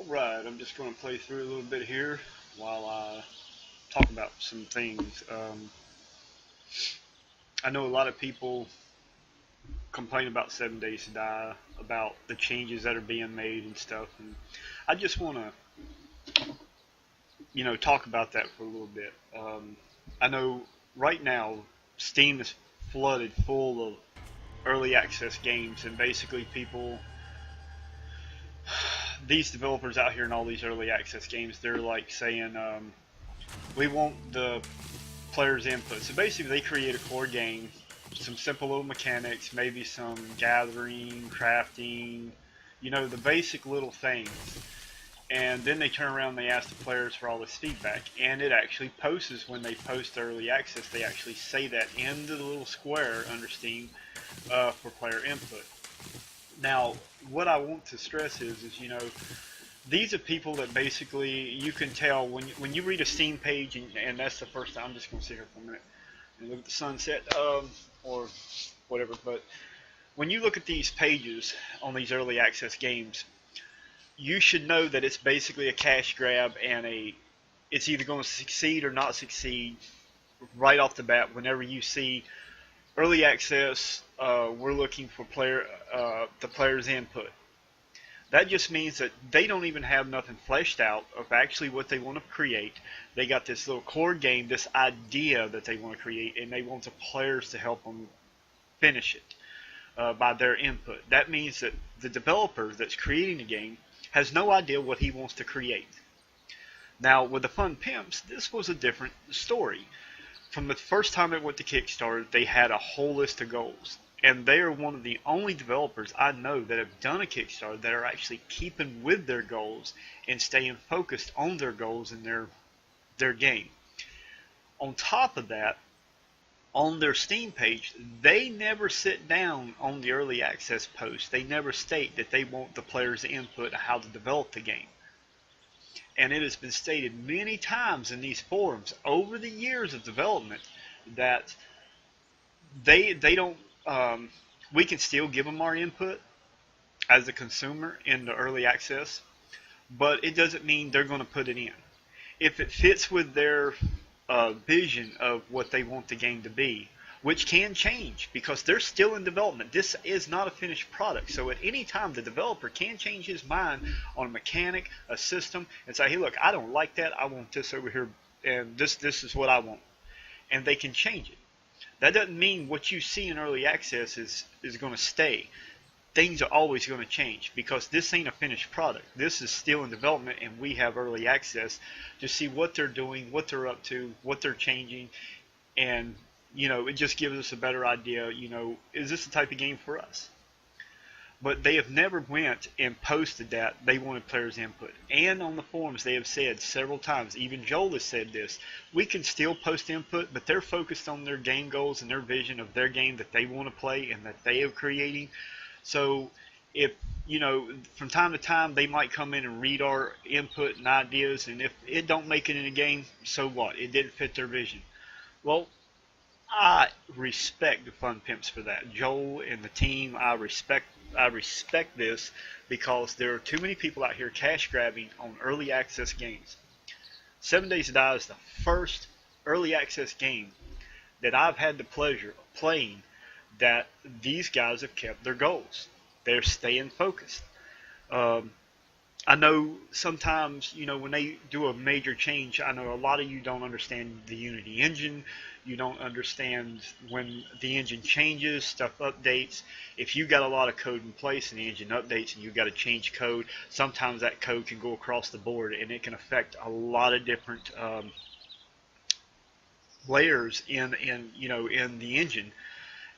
Alright, I'm just going to play through a little bit here while I talk about some things. I know a lot of people complain about 7 Days to Die, about the changes that are being made and stuff, and I just want to, talk about that for a little bit. I know right now Steam is flooded full of early access games, and basically these developers out here in all these early access games, they're like saying, we want the player's input. So basically, they create a core game, some simple little mechanics, maybe some gathering, crafting, the basic little things. And then they turn around and they ask the players for all this feedback. And it actually posts when they post early access. They actually say that in the little square under Steam for player input. Now, what I want to stress is these are people that basically you can tell when you read a Steam page, and that's the first time. I'm just going to sit here for a minute and look at the sunset or whatever. But when you look at these pages on these early access games, you should know that it's basically a cash grab, and it's either going to succeed or not succeed right off the bat. Whenever you see early access, we're looking for the player's input. That just means that they don't even have nothing fleshed out of actually what they want to create. They got this little core game, this idea that they want to create, and they want the players to help them finish it by their input. That means that the developer that's creating the game has no idea what he wants to create. Now, with the Fun Pimps, this was a different story. From the first time it went to Kickstarter, they had a whole list of goals. And they are one of the only developers I know that have done a Kickstarter that are actually keeping with their goals and staying focused on their goals in their game. On top of that, on their Steam page, they never sit down on the early access post. They never state that they want the players' input on how to develop the game. And it has been stated many times in these forums over the years of development that they don't. We can still give them our input as a consumer in the early access, but it doesn't mean they're going to put it in. If it fits with their vision of what they want the game to be, which can change because they're still in development. This is not a finished product, so at any time the developer can change his mind on a mechanic, a system, and say, hey look, I don't like that, I want this over here, and this is what I want. And they can change it. That doesn't mean what you see in early access is going to stay. Things are always going to change because this ain't a finished product. This is still in development, and we have early access to see what they're doing, what they're up to, what they're changing, and it just gives us a better idea, is this the type of game for us? But they have never went and posted that they wanted players' input. And on the forums they have said several times, even Joel has said this, we can still post input, but they're focused on their game goals and their vision of their game that they want to play and that they are creating. So if, from time to time they might come in and read our input and ideas, and if it don't make it in a game, so what? It didn't fit their vision. Well, I respect the Fun Pimps for that. Joel and the team, I respect this because there are too many people out here cash grabbing on early access games. 7 Days to Die is the first early access game that I've had the pleasure of playing that these guys have kept their goals. They're staying focused. I know sometimes, when they do a major change, I know a lot of you don't understand the Unity engine. You don't understand when the engine changes, stuff updates. If you got a lot of code in place and the engine updates and you got to change code, sometimes that code can go across the board and it can affect a lot of different layers in the engine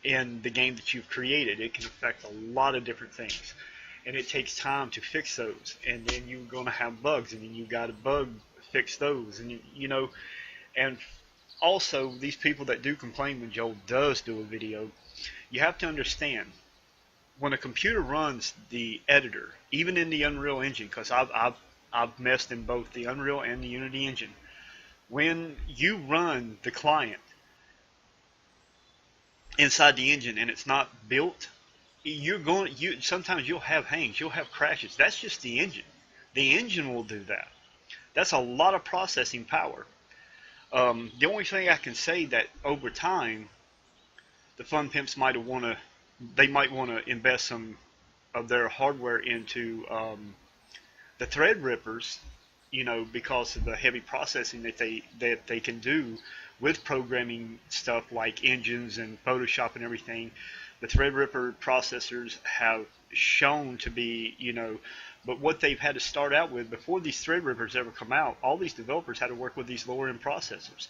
in the game that you've created. It can affect a lot of different things. And it takes time to fix those, and then you're going to have bugs, and then you got to fix those, and and also these people that do complain when Joel does do a video, you have to understand when a computer runs the editor, even in the Unreal Engine, because I've messed in both the Unreal and the Unity engine. When you run the client inside the engine and it's not built, sometimes you'll have hangs, you'll have crashes. That's just the engine. The engine will do that. That's a lot of processing power. The only thing I can say that over time, the fun pimps might want to, they might want to invest some of their hardware into the Threadrippers, because of the heavy processing that they can do with programming stuff like engines and Photoshop and everything. The Threadripper processors have shown to be, but what they've had to start out with before these Threadrippers ever come out, all these developers had to work with these lower end processors.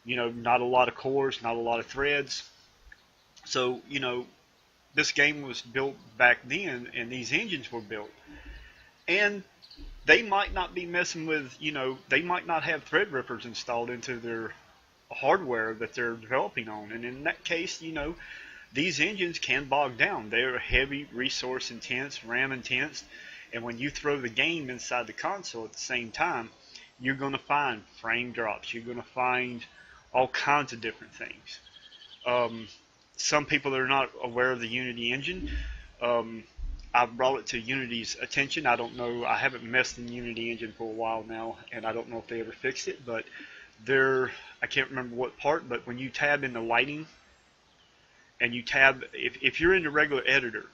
Not a lot of cores, not a lot of threads. So, this game was built back then, and these engines were built. And they might not be messing with, they might not have Threadrippers installed into their hardware that they're developing on. And in that case, these engines can bog down. They're heavy resource intense, RAM intense, and when you throw the game inside the console at the same time, you're going to find frame drops. You're going to find all kinds of different things. Some people that are not aware of the Unity engine, I've brought it to Unity's attention. I don't know, I haven't messed in the Unity engine for a while now, and I don't know if they ever fixed it, but I can't remember what part, but when you tab in the lighting, and you tab, if you're in the regular editor,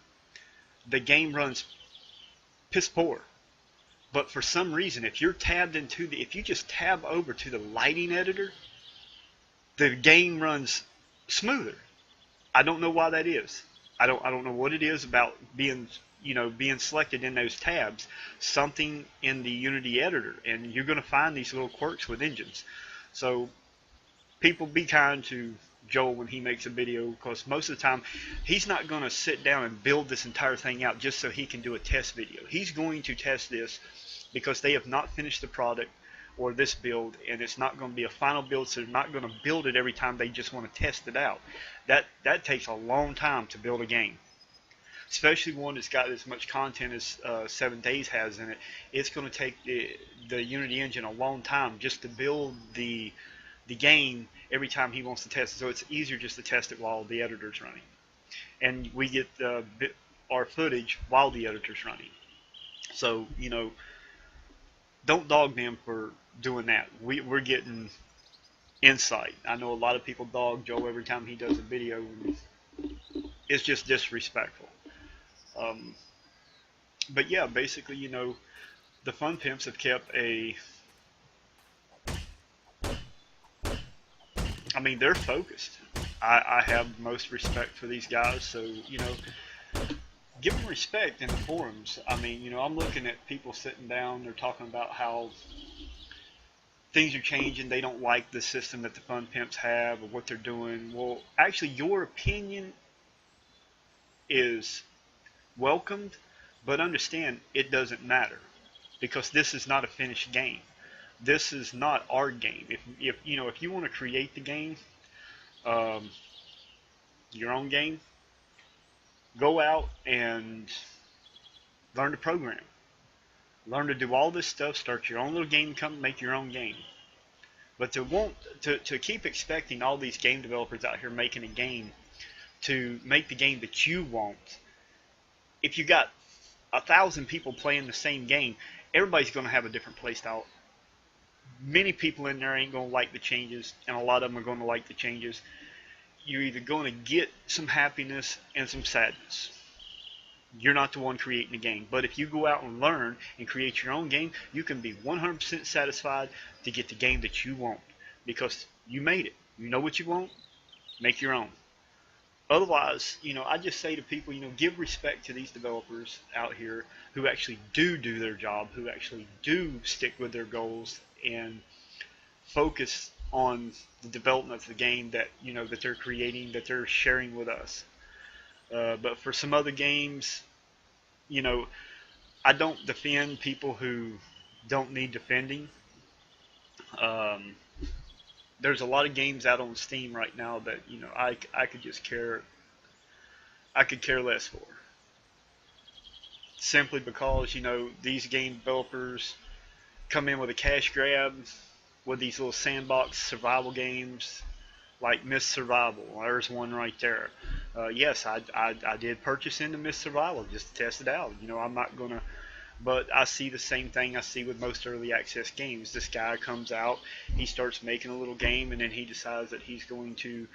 the game runs piss poor. But for some reason, if you just tab over to the lighting editor, the game runs smoother. I don't know why that is. I don't know what it is about being selected in those tabs. Something in the Unity editor, and you're going to find these little quirks with engines. So people, be kind to Joel when he makes a video, because most of the time he's not going to sit down and build this entire thing out just so he can do a test video. He's going to test this because they have not finished the product or this build, and it's not going to be a final build, so they're not going to build it every time they just want to test it out. That takes a long time to build a game, especially one that's got as much content as 7 Days has in it. It's going to take the Unity engine a long time just to build the game every time he wants to test it. So it's easier just to test it while the editor's running, and we get our footage while the editor's running. So don't dog them for doing that. We're getting insight. I know a lot of people dog Joe every time he does a video, and it's just disrespectful. But yeah, basically, the Fun Pimps have kept they're focused. I have most respect for these guys, so, give them respect in the forums. I'm looking at people sitting down, they're talking about how things are changing, they don't like the system that the Fun Pimps have or what they're doing. Well, actually, your opinion is welcomed, but understand it doesn't matter, because this is not a finished game. This is not our game. If you want to create the game, your own game, go out and learn to program. Learn to do all this stuff. Start your own little game company. Make your own game. But to keep expecting all these game developers out here making a game to make the game that you want. If you got 1,000 people playing the same game, everybody's going to have a different play style. Many people in there ain't going to like the changes, and a lot of them are going to like the changes. You're either going to get some happiness and some sadness. You're not the one creating the game. But if you go out and learn and create your own game, you can be 100% satisfied to get the game that you want, because you made it. You know what you want, make your own. Otherwise, I just say to people, give respect to these developers out here who actually do their job, who actually do stick with their goals and focus on the development of the game that that they're creating, that they're sharing with us. But for some other games, I don't defend people who don't need defending. There's a lot of games out on Steam right now that I could just care less for, simply because these game developers come in with a cash grab with these little sandbox survival games like Myth Survival. There's one right there. Yes, I did purchase into Myth Survival just to test it out. I'm not gonna But I see the same thing I see with most early access games. This guy comes out, he starts making a little game, and then he decides that he's going to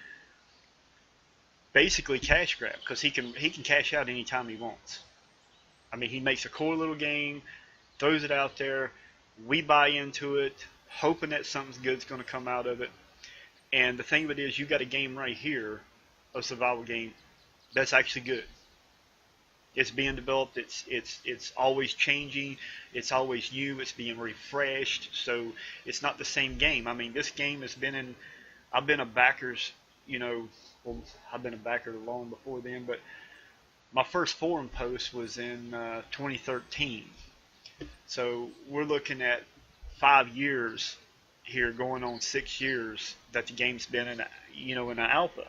basically cash grab, because he can cash out anytime he wants. I mean, he makes a cool little game, throws it out there, we buy into it, hoping that something good's going to come out of it. And the thing of it is, you got a game right here, a survival game, that's actually good. It's being developed. It's always changing. It's always new. It's being refreshed. So it's not the same game. I mean, this game has been in. I've been a backers. Well, I've been a backer long before then. But my first Forumpost was in 2013. So we're looking at 5 years here, going on 6 years that the game's been in. In an alpha.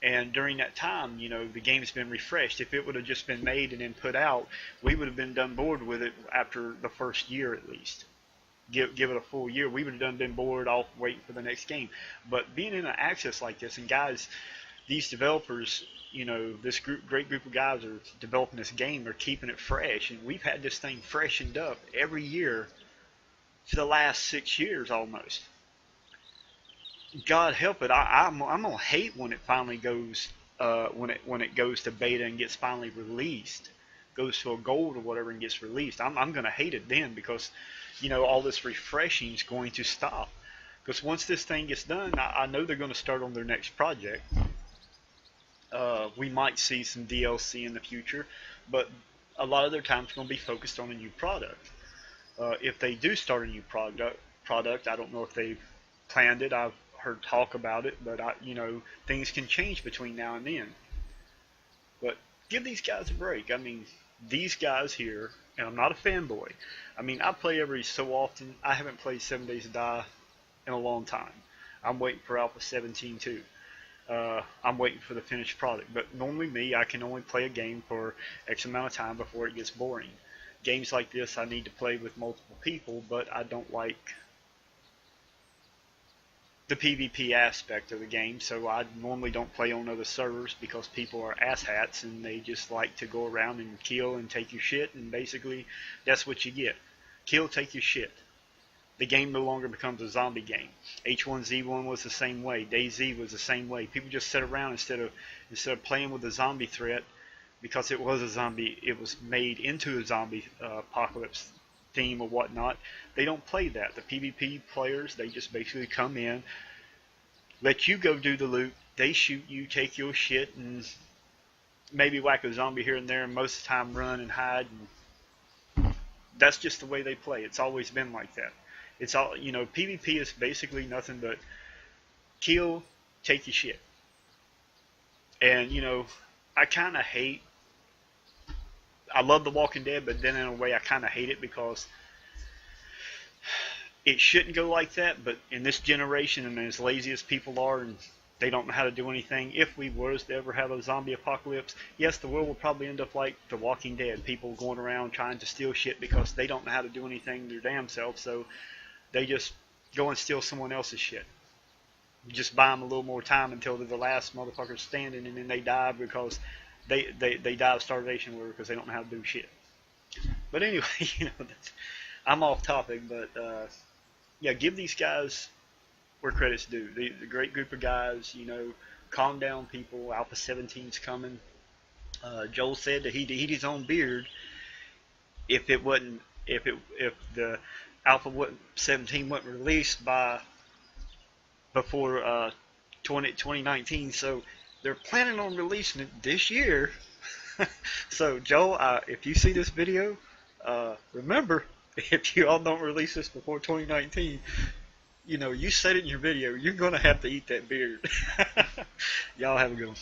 And during that time, the game's been refreshed. If it would have just been made and then put out, we would have been done bored with it after the first year at least. Give it a full year. We would have been bored off waiting for the next game. But being in an access like this, and guys, these developers, this great group of guys are developing this game. They're keeping it fresh. And we've had this thing freshened up every year for the last 6 years almost. God help it, I'm gonna hate when it finally goes when it goes to beta and gets finally released, goes to a gold or whatever and gets released. I'm gonna hate it then, because all this refreshing is going to stop. Because once this thing gets done, I know they're going to start on their next project. We might see some DLC in the future, but a lot of their time is going to be focused on a new product. If they do start a new product, I don't know if they've planned it. I've heard talk about it, but things can change between now and then. But give these guys a break. I mean, these guys here, and I'm not a fanboy. I mean, I play every so often. I haven't played 7 Days to Die in a long time. I'm waiting for Alpha 17 too. I'm waiting for the finished product. But normally I can only play a game for X amount of time before it gets boring. Games like this I need to play with multiple people, but I don't like the PvP aspect of the game, so I normally don't play on other servers, because people are asshats and they just like to go around and kill and take your shit, and basically that's what you get. Kill, take your shit. The game no longer becomes a zombie game. H1Z1 was the same way. DayZ was the same way. People just sit around instead of playing with the zombie threat, because it was a zombie. It was made into a zombie apocalypse theme or whatnot. They don't play that. The PvP players, they just basically come in, let you go do the loot, they shoot you, take your shit, and maybe whack a zombie here and there, and most of the time run and hide. And that's just the way they play. It's always been like that. It's all, PvP is basically nothing but kill, take your shit. And I kind of hate, I love The Walking Dead, but then in a way I kind of hate it, because it shouldn't go like that. But in this generation, and as lazy as people are, and they don't know how to do anything, if we was to ever have a zombie apocalypse, yes, the world will probably end up like The Walking Dead. People going around trying to steal shit because they don't know how to do anything their damn self, so they just go and steal someone else's shit. You just buy them a little more time until they're the last motherfucker standing, and then they die because they die of starvation or because they don't know how to do shit. But anyway, I'm off topic, but yeah, give these guys where credit's due. The great group of guys, calm down, people. Alpha 17's coming. Joel said that he'd eat his own beard if the Alpha 17 wasn't released before 2019. So they're planning on releasing it this year. So Joel, if you see this video, remember, if you all don't release this before 2019, you said it in your video, you're gonna have to eat that beard. Y'all have a good one.